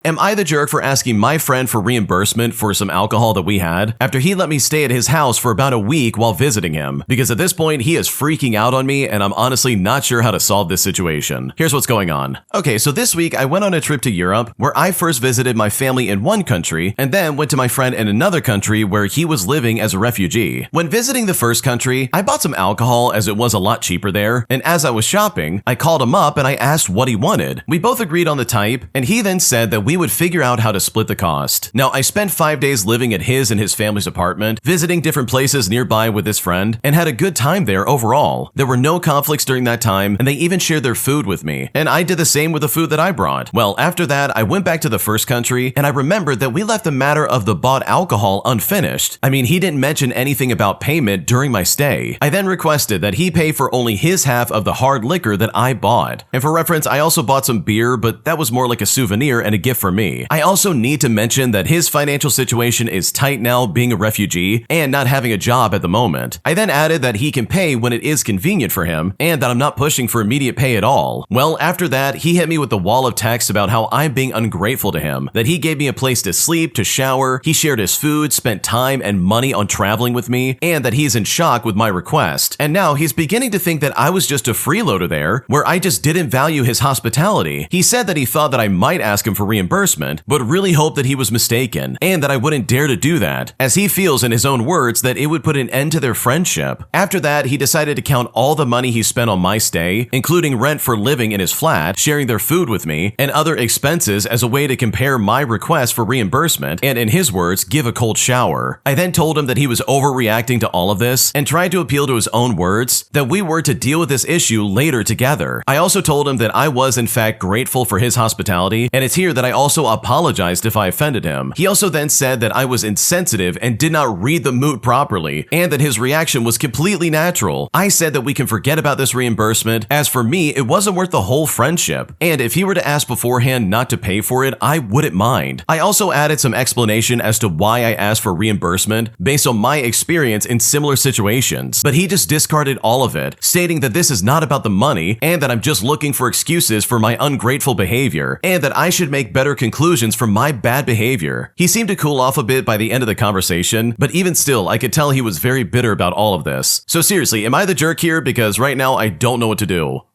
Am I the jerk for asking my friend for reimbursement for some alcohol that we had after he let me stay at his house for about a week while visiting him? Because at this point, he is freaking out on me and I'm honestly not sure how to solve this situation. Here's what's going on. Okay, so this week I went on a trip to Europe where I first visited my family in one country and then went to my friend in another country where he was living as a refugee. When visiting the first country, I bought some alcohol as it was a lot cheaper there, and as I was shopping, I called him up and I asked what he wanted. We both agreed on the type, and he then said that we would figure out how to split the cost. Now, I spent 5 days living at his and his family's apartment, visiting different places nearby with this friend, and had a good time there overall. There were no conflicts during that time, and they even shared their food with me, and I did the same with the food that I brought. Well, after that, I went back to the first country, and I remembered that we left the matter of the bought alcohol unfinished. I mean, he didn't mention anything about payment during my stay. I then requested that he pay for only his half of the hard liquor that I bought. And for reference, I also bought some beer, but that was more like a souvenir and a gift for me. I also need to mention that his financial situation is tight now, being a refugee and not having a job at the moment. I then added that he can pay when it is convenient for him and that I'm not pushing for immediate pay at all. Well, after that, he hit me with the wall of texts about how I'm being ungrateful to him, that he gave me a place to sleep, to shower, he shared his food, spent time and money on traveling with me, and that he's in shock with my request. And now he's beginning to think that I was just a freeloader there, where I just didn't value his hospitality. He said that he thought that I might ask him for reimbursement, but really hoped that he was mistaken, and that I wouldn't dare to do that, as he feels in his own words that it would put an end to their friendship. After that, he decided to count all the money he spent on my stay, including rent for living in his flat, sharing their food with me, and other expenses as a way to compare my request for reimbursement, and in his words, give a cold shower. I then told him that he was overreacting to all of this, and tried to appeal to his own words, that we were to deal with this issue later together. I also told him that I was in fact grateful for his hospitality, and it's here that I also apologized if I offended him. He also then said that I was insensitive and did not read the mood properly, and that his reaction was completely natural. I said that we can forget about this reimbursement, as for me, it wasn't worth the whole friendship, and if he were to ask beforehand not to pay for it, I wouldn't mind. I also added some explanation as to why I asked for reimbursement based on my experience in similar situations, but he just discarded all of it, stating that this is not about the money, and that I'm just looking for excuses for my ungrateful behavior, and that I should make better conclusions from my bad behavior. He seemed to cool off a bit by the end of the conversation, but even still, I could tell he was very bitter about all of this. So seriously, am I the jerk here? Because right now I don't know what to do.